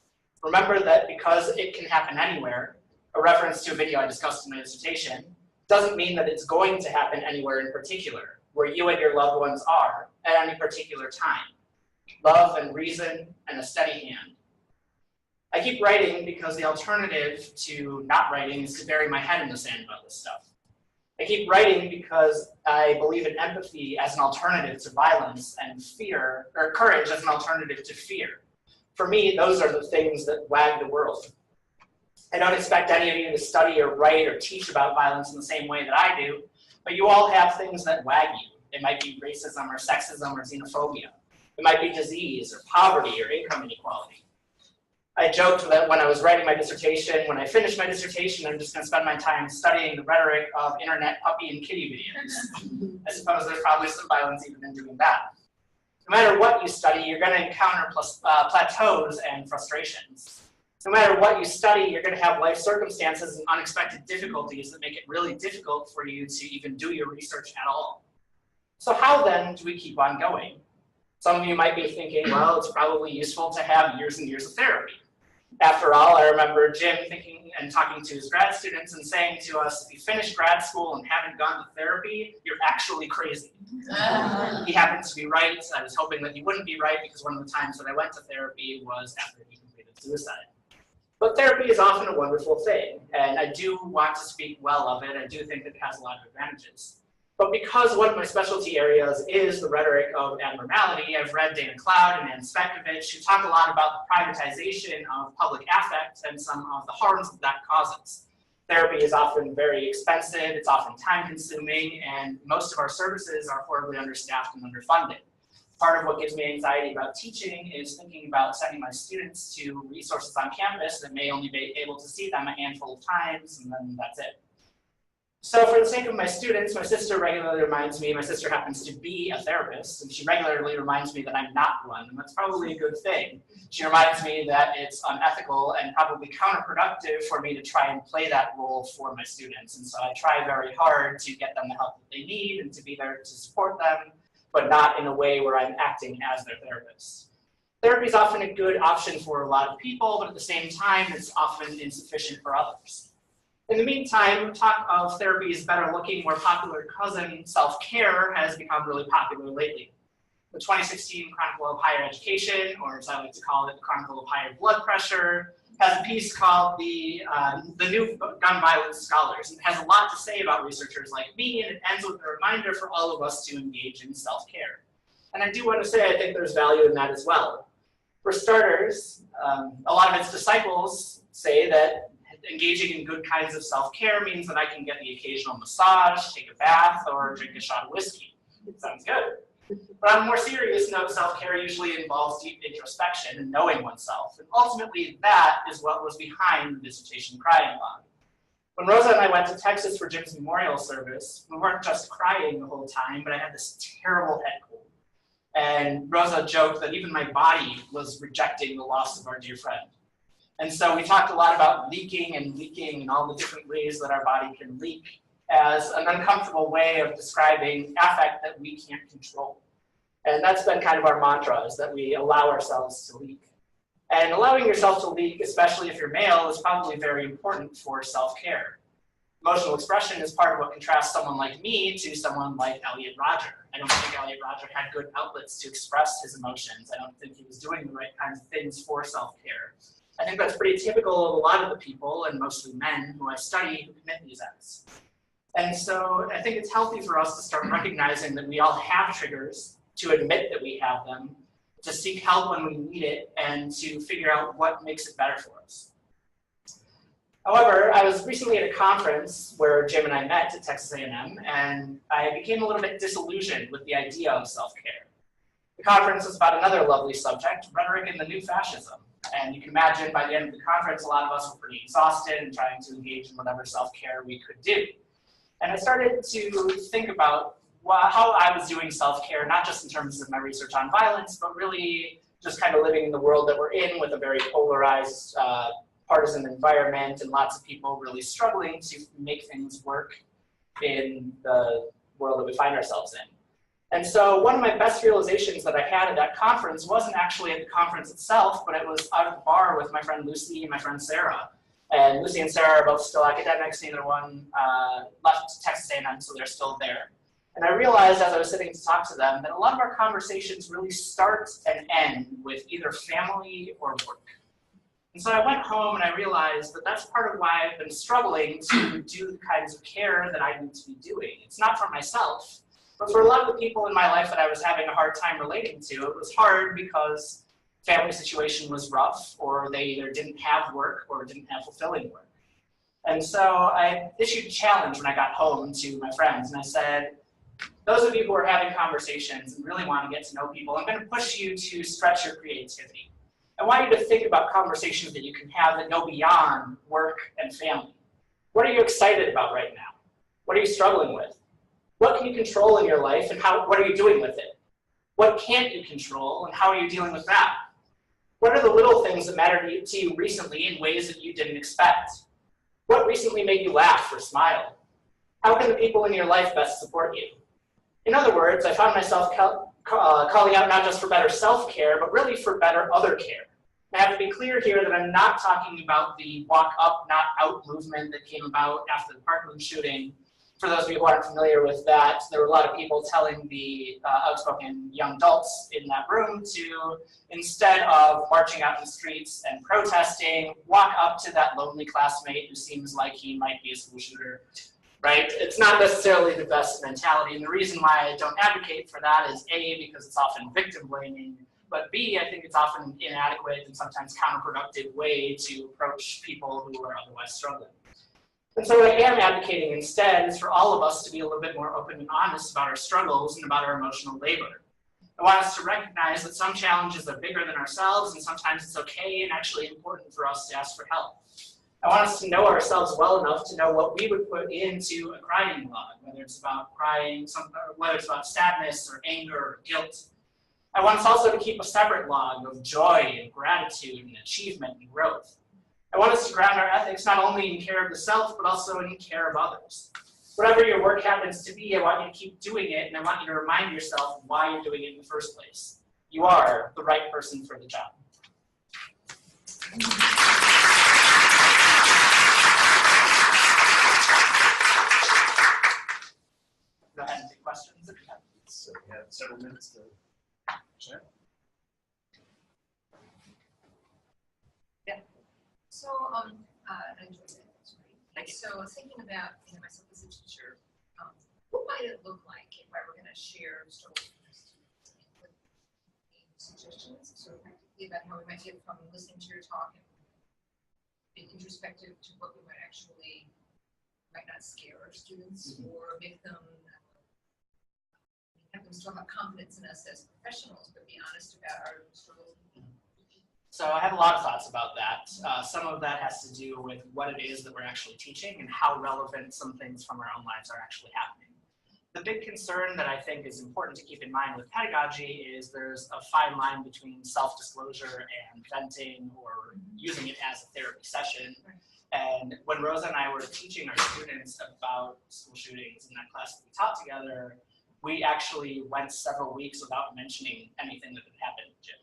Remember that because it can happen anywhere, a reference to a video I discussed in my dissertation, doesn't mean that it's going to happen anywhere in particular, where you and your loved ones are at any particular time. Love and reason and a steady hand. I keep writing because the alternative to not writing is to bury my head in the sand about this stuff. I keep writing because I believe in empathy as an alternative to violence and fear, or courage as an alternative to fear. For me, those are the things that wag the world. I don't expect any of you to study or write or teach about violence in the same way that I do, but you all have things that wag you. It might be racism or sexism or xenophobia. It might be disease or poverty or income inequality. I joked that when I was writing my dissertation, when I finish my dissertation, I'm just going to spend my time studying the rhetoric of internet puppy and kitty videos. I suppose there's probably some violence even in doing that. No matter what you study, you're going to encounter plateaus and frustrations. No matter what you study, you're going to have life circumstances and unexpected difficulties that make it really difficult for you to even do your research at all. So how then do we keep on going? Some of you might be thinking, well, it's probably useful to have years and years of therapy. After all, I remember Jim thinking and talking to his grad students and saying to us, if you finish grad school and haven't gone to therapy, you're actually crazy. He happens to be right. I was hoping that he wouldn't be right because one of the times that I went to therapy was after he completed suicide. But therapy is often a wonderful thing, and I do want to speak well of it. I do think it has a lot of advantages. But because one of my specialty areas is the rhetoric of abnormality, I've read Dana Cloud and Ann Spekovich, who talk a lot about the privatization of public affect and some of the harms that that causes. Therapy is often very expensive, it's often time-consuming, and most of our services are horribly understaffed and underfunded. Part of what gives me anxiety about teaching is thinking about sending my students to resources on campus that may only be able to see them a handful of times, and then that's it. So for the sake of my students, my sister regularly reminds me, my sister happens to be a therapist, and she regularly reminds me that I'm not one, and that's probably a good thing. She reminds me that it's unethical and probably counterproductive for me to try and play that role for my students, and so I try very hard to get them the help that they need and to be there to support them, but not in a way where I'm acting as their therapist. Therapy is often a good option for a lot of people, but at the same time, it's often insufficient for others. In the meantime, talk of therapy's better-looking, more popular cousin, self-care, has become really popular lately. The 2016 Chronicle of Higher Education, or as I like to call it, the Chronicle of Higher Blood Pressure, has a piece called the New Gun Violence Scholars. And it has a lot to say about researchers like me, and it ends with a reminder for all of us to engage in self-care. And I do want to say I think there's value in that as well. For starters, a lot of its disciples say that engaging in good kinds of self-care means that I can get the occasional massage, take a bath, or drink a shot of whiskey. Sounds good. But on a more serious note, self-care usually involves deep introspection and knowing oneself. And ultimately, that is what was behind the dissertation crying log. When Rosa and I went to Texas for Jim's memorial service, we weren't just crying the whole time, but I had this terrible head cold. And Rosa joked that even my body was rejecting the loss of our dear friend. And so we talked a lot about leaking and all the different ways that our body can leak as an uncomfortable way of describing affect that we can't control. And that's been kind of our mantra, is that we allow ourselves to leak. And allowing yourself to leak, especially if you're male, is probably very important for self-care. Emotional expression is part of what contrasts someone like me to someone like Elliot Rodger. I don't think Elliot Rodger had good outlets to express his emotions. I don't think he was doing the right kinds of things for self-care. I think that's pretty typical of a lot of the people, and mostly men, who I study who commit these acts. And so I think it's healthy for us to start recognizing that we all have triggers, to admit that we have them, to seek help when we need it, and to figure out what makes it better for us. However, I was recently at a conference where Jim and I met at Texas A&M, and I became a little bit disillusioned with the idea of self-care. The conference was about another lovely subject, rhetoric and the new fascism. And you can imagine by the end of the conference, a lot of us were pretty exhausted and trying to engage in whatever self-care we could do. And I started to think about how I was doing self-care, not just in terms of my research on violence, but really just kind of living in the world that we're in with a very polarized, partisan environment and lots of people really struggling to make things work in the world that we find ourselves in. And so one of my best realizations that I had at that conference wasn't actually at the conference itself, but it was out at the bar with my friend Lucy and my friend Sarah. And Lucy and Sarah are both still academics, neither one left Texas A&M, so they're still there. And I realized as I was sitting to talk to them that a lot of our conversations really start and end with either family or work. And so I went home and I realized that that's part of why I've been struggling to do the kinds of care that I need to be doing. It's not for myself, but for a lot of the people in my life that I was having a hard time relating to, it was hard because family situation was rough, or they either didn't have work or didn't have fulfilling work. And so I issued a challenge when I got home to my friends, and I said, those of you who are having conversations and really want to get to know people, I'm going to push you to stretch your creativity. I want you to think about conversations that you can have that go beyond work and family. What are you excited about right now? What are you struggling with? What can you control in your life, and what are you doing with it? What can't you control, and how are you dealing with that? What are the little things that mattered to you recently in ways that you didn't expect? What recently made you laugh or smile? How can the people in your life best support you? In other words, I found myself calling out not just for better self-care, but really for better other care. I have to be clear here that I'm not talking about the walk up, not out movement that came about after the Parkland shooting. For those of you who aren't familiar with that, there were a lot of people telling the outspoken young adults in that room to, instead of marching out in the streets and protesting, walk up to that lonely classmate who seems like he might be a school shooter. Right? It's not necessarily the best mentality, and the reason why I don't advocate for that is A, because it's often victim blaming, but B, I think it's often an inadequate and sometimes counterproductive way to approach people who are otherwise struggling. And so what I am advocating instead is for all of us to be a little bit more open and honest about our struggles and about our emotional labor. I want us to recognize that some challenges are bigger than ourselves, and sometimes it's okay and actually important for us to ask for help. I want us to know ourselves well enough to know what we would put into a crying log, whether it's about crying, whether it's about sadness or anger or guilt. I want us also to keep a separate log of joy and gratitude and achievement and growth. I want us to ground our ethics not only in care of the self, but also in care of others. Whatever your work happens to be, I want you to keep doing it, and I want you to remind yourself why you're doing it in the first place. You are the right person for the job. Go ahead and take questions if you have. So we have several minutes to chat. So, I enjoyed that. That's great. So, thinking about myself as a teacher, what might it look like if I were going to share stories with suggestions, sort of practically about how we might get from listening to your talk and be introspective to what we might actually might not scare our students or make them have them still have confidence in us as professionals, but be honest about our struggles. So I have a lot of thoughts about that. Some of that has to do with what it is that we're actually teaching and how relevant some things from our own lives are actually happening. The big concern that I think is important to keep in mind with pedagogy is there's a fine line between self-disclosure and venting or using it as a therapy session. And when Rosa and I were teaching our students about school shootings in that class that we taught together, we actually went several weeks without mentioning anything that had happened in gym.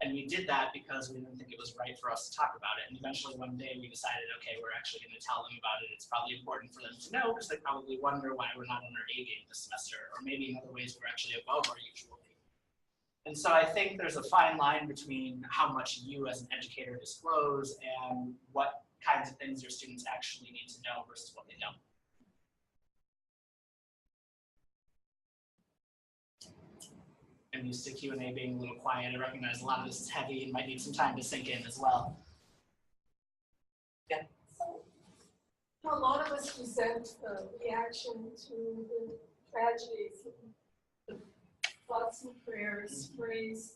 And we did that because we didn't think it was right for us to talk about it. And eventually one day we decided, okay, we're actually going to tell them about it. It's probably important for them to know because they probably wonder why we're not on our A game this semester, or maybe in other ways we're actually above our usual A. And so I think there's a fine line between how much you as an educator disclose and what kinds of things your students actually need to know versus what they don't. I'm used to Q&A being a little quiet. I recognize a lot of this is heavy and might need some time to sink in as well. Yeah. So, a lot of us resent the reaction to the tragedies, the thoughts and prayers, phrase.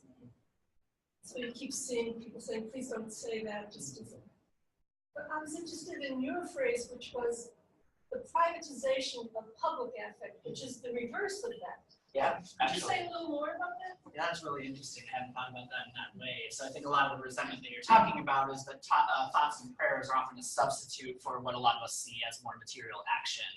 So you keep seeing people saying, please don't say that, just as a. But I was interested in your phrase, which was the privatization of public affect, which is the reverse of that. Yeah, Could you say a little more about that? Yeah, that's really interesting. I hadn't thought about that in that way. So I think a lot of the resentment that you're talking about is that thoughts and prayers are often a substitute for what a lot of us see as more material action.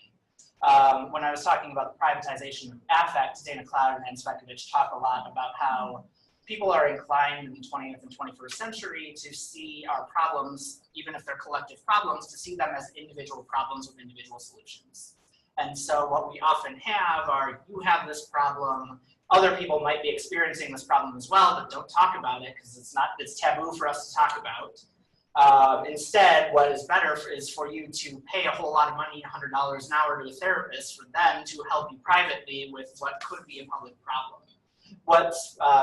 When I was talking about the privatization of affect, Dana Cloud and Ann Spekovich talk a lot about how people are inclined in the 20th and 21st century to see our problems, even if they're collective problems, to see them as individual problems with individual solutions. And so what we often have are, you have this problem, other people might be experiencing this problem as well, but don't talk about it because it's taboo for us to talk about. Instead, what is better is for you to pay a whole lot of money, $100 an hour to a therapist, for them to help you privately with what could be a public problem. What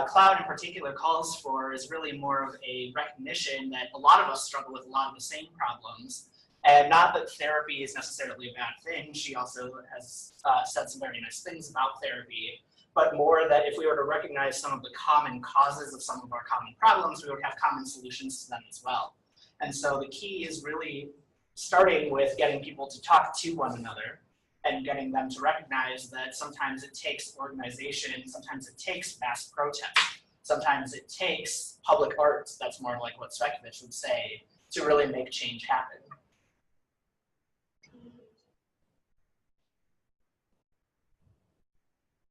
Cloud in particular calls for is really more of a recognition that a lot of us struggle with a lot of the same problems. And not that therapy is necessarily a bad thing. She also has said some very nice things about therapy, but more that if we were to recognize some of the common causes of some of our common problems, we would have common solutions to them as well. And so the key is really starting with getting people to talk to one another and getting them to recognize that sometimes it takes organization, sometimes it takes mass protest, sometimes it takes public art, that's more like what Spekovich would say, to really make change happen.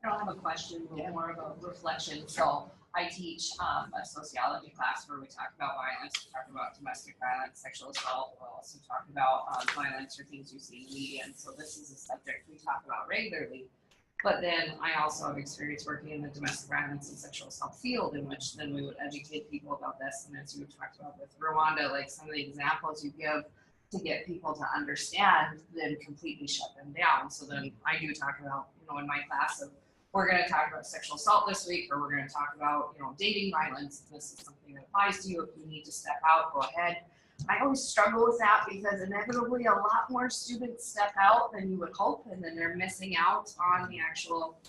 I don't have a question, but more of a reflection. So I teach a sociology class where we talk about violence, we talk about domestic violence, sexual assault, we'll also talk about violence or things you see in the media. And so this is a subject we talk about regularly. But then I also have experience working in the domestic violence and sexual assault field, in which then we would educate people about this. And as you talked about with Rwanda, like some of the examples you give to get people to understand, then completely shut them down. So then I do talk about, in my class of, we're going to talk about sexual assault this week, or we're going to talk about, dating violence. This is something that applies to you. If you need to step out, go ahead. I always struggle with that because inevitably a lot more students step out than you would hope, and then they're missing out on the actual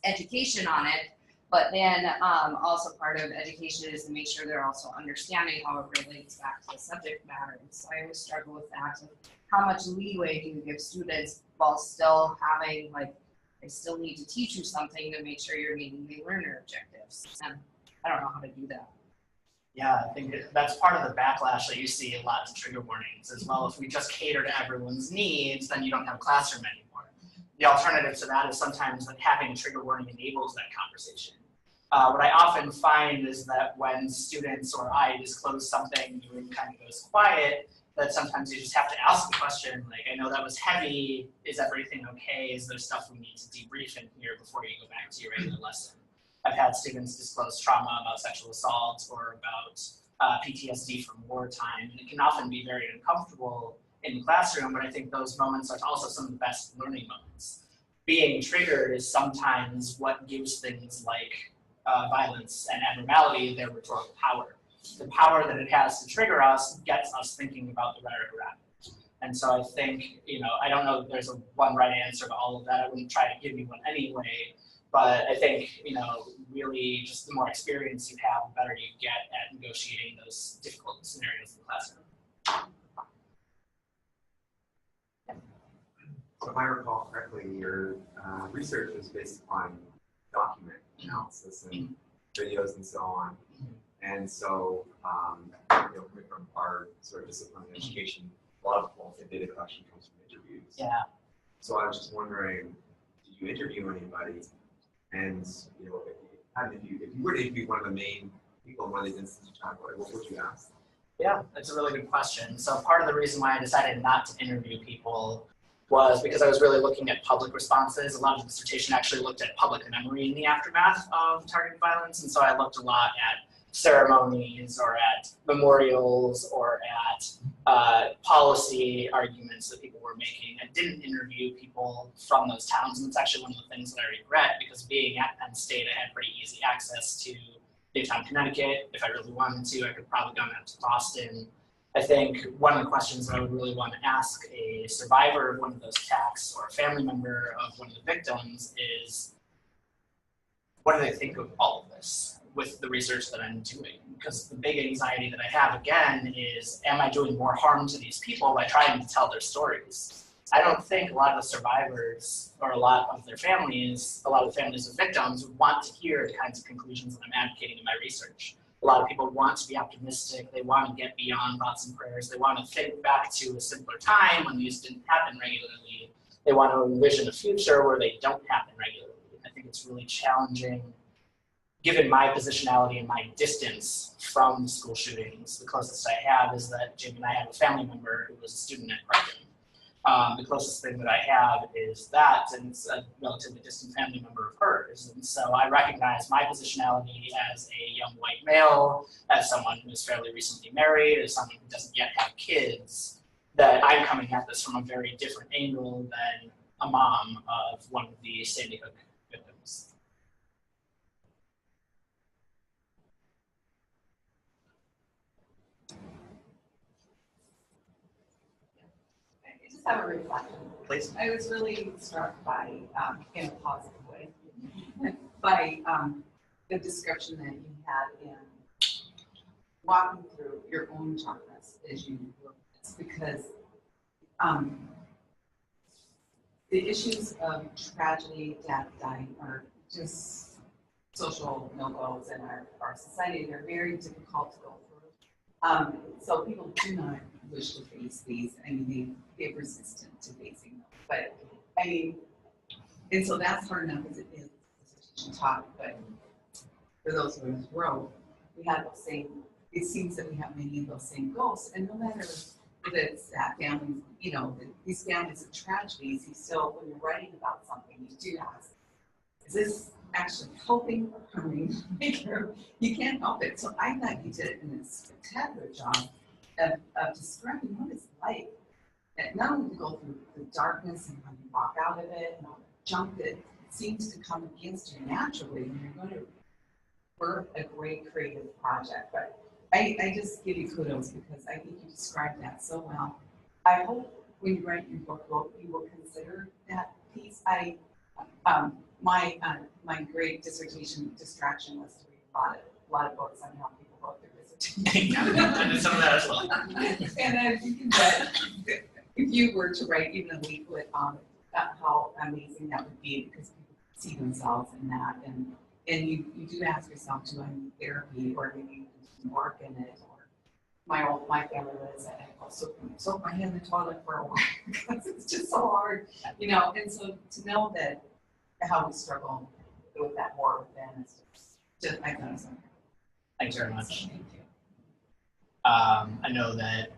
education on it. But then also part of education is to make sure they're also understanding how it relates back to the subject matter. And so I always struggle with that. And how much leeway do you give students while still having, they still need to teach you something to make sure you're meeting the learner objectives. And I don't know how to do that. Yeah, I think that's part of the backlash that you see a lot to trigger warnings as well. If we just cater to everyone's needs, then you don't have a classroom anymore. The alternative to that is sometimes that having a trigger warning enables that conversation. What I often find is that when students or I disclose something, the room kind of goes quiet, that sometimes you just have to ask the question, like, I know that was heavy, is everything okay? Is there stuff we need to debrief in here before you go back to your regular lesson? I've had students disclose trauma about sexual assault or about PTSD from wartime, and it can often be very uncomfortable in the classroom, but I think those moments are also some of the best learning moments. Being triggered is sometimes what gives things like violence and abnormality their rhetorical power. The power that it has to trigger us gets us thinking about the rhetoric around it. And so I think, I don't know that there's one right answer to all of that. I wouldn't try to give you one anyway, But I think, really just the more experience you have, the better you get at negotiating those difficult scenarios in the classroom. So if I recall correctly, your research is based upon document analysis and videos and so on. And so, coming from our sort of discipline in education, a lot of the data collection comes from interviews. Yeah. So I was just wondering, did you interview anybody? And if you were to interview one of the main people in one of these instances you talked about, what would you ask? Yeah, that's a really good question. So part of the reason why I decided not to interview people was because I was really looking at public responses. A lot of the dissertation actually looked at public memory in the aftermath of targeted violence, and so I looked a lot at ceremonies or at memorials or at policy arguments that people were making. I didn't interview people from those towns, and it's actually one of the things that I regret, because being at Penn State, I had pretty easy access to Newtown, Connecticut. If I really wanted to, I could probably gone out to Boston. I think one of the questions that I would really want to ask a survivor of one of those attacks or a family member of one of the victims is, what do they think of all of this with the research that I'm doing? Because the big anxiety that I have, again, is, am I doing more harm to these people by trying to tell their stories? I don't think a lot of the survivors or a lot of their families, a lot of the families of victims would want to hear the kinds of conclusions that I'm advocating in my research. A lot of people want to be optimistic. They want to get beyond thoughts and prayers. They want to think back to a simpler time when these didn't happen regularly. They want to envision a future where they don't happen regularly. I think it's really challenging, given my positionality and my distance from the school shootings. The closest I have is that Jim and I have a family member who was a student at Brighton. The closest thing that I have is that, and it's a relatively distant family member of hers. And so I recognize my positionality as a young white male, as someone who is fairly recently married, as someone who doesn't yet have kids, that I'm coming at this from a very different angle than a mom of one of the Sandy Hook victims. I just have a reflection. Please. I was really struck by, in a positive way, by the description that you had in walking through your own genres as you work this, because the issues of tragedy, death, dying are just social no-goes in our society. They're very difficult to go through. So people do not wish to face these. I mean, they're resistant to facing them. But I mean, and so that's hard enough as it is to talk. But for those of us who wrote, we have the same. It seems that we have many of those same goals, and no matter if it's that families, these families of tragedies, you still, when you're writing about something, you do ask, is this actually helping or harming? You can't help it. So I thought you did a spectacular job of describing what it's like, and not only to go through the darkness and how you walk out of it, and all the junk that seems to come against you naturally when you're going to birth a great creative project. But I just give you kudos because I think you described that so well. I hope when you write your book, you will consider that piece. My great dissertation distraction was to read a lot of books on how people wrote their dissertation. I did some of that as well. And I'm thinking that if you were to write even a leaflet on how amazing that would be, because people see themselves in that, and you do ask yourself, do I need therapy, or maybe you can work in it, or my family was at soak my hand in the toilet for a while because it's just so hard, and so to know that how we struggle with that war within is just I thought it was Thanks very much. so thank you. I know that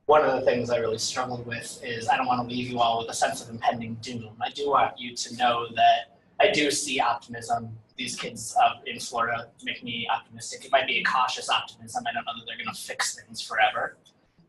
one of the things I really struggled with is I don't want to leave you all with a sense of impending doom. I do want you to know that I do see optimism. These kids in Florida make me optimistic. It might be a cautious optimism. I don't know that they're going to fix things forever.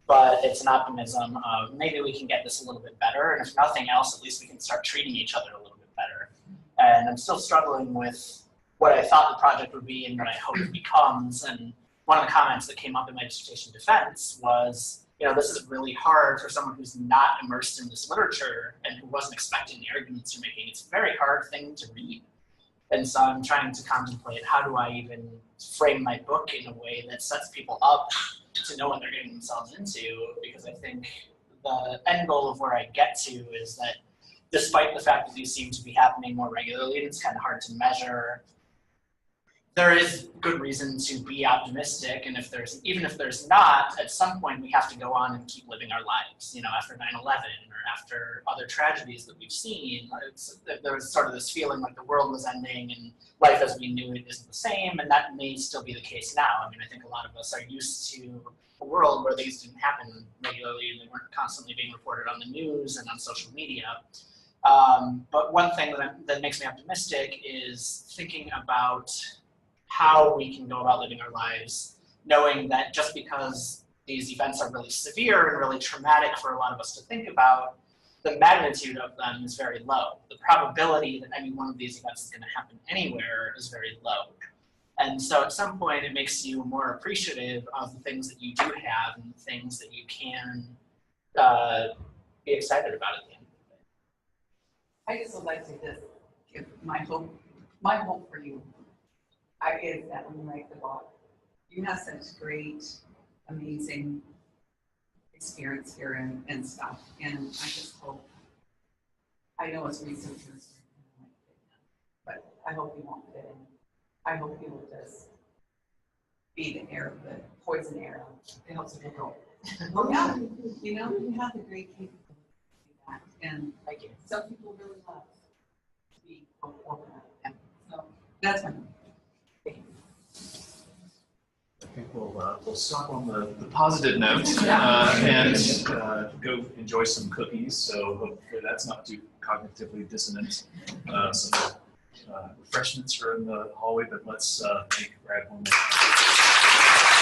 But it's an optimism of maybe we can get this a little bit better. And if nothing else, at least we can start treating each other a little bit better. And I'm still struggling with what I thought the project would be and what I hope it becomes. And one of the comments that came up in my dissertation defense was, this is really hard for someone who's not immersed in this literature and who wasn't expecting the arguments you're making. It's a very hard thing to read. And so I'm trying to contemplate, how do I even frame my book in a way that sets people up to know what they're getting themselves into? Because I think the end goal of where I get to is that despite the fact that these seem to be happening more regularly, it's kind of hard to measure. There is good reason to be optimistic, and even if there's not, at some point we have to go on and keep living our lives. You know, after 9/11 or after other tragedies that we've seen, there was sort of this feeling like the world was ending and life as we knew it isn't the same, and that may still be the case now. I mean, I think a lot of us are used to a world where these didn't happen regularly and they weren't constantly being reported on the news and on social media. But one thing that makes me optimistic is thinking about how we can go about living our lives, knowing that just because these events are really severe and really traumatic for a lot of us to think about, the magnitude of them is very low. The probability that any one of these events is going to happen anywhere is very low. And so at some point it makes you more appreciative of the things that you do have and the things that you can be excited about at the end of the day. I just would like to just give my hope for you is that when you write the book, you have such great, amazing experience here and stuff. And I just hope, I know as researchers, but I hope you won't fit in. I hope you will just be the poison arrow. It helps you go. Oh yeah, you know, you have the great capability to do that. And Thank you. some people really love to be open up. So that's my I think we'll stop on the positive note and go enjoy some cookies. So hopefully that's not too cognitively dissonant. Some refreshments are in the hallway, but let's thank Brad one more time.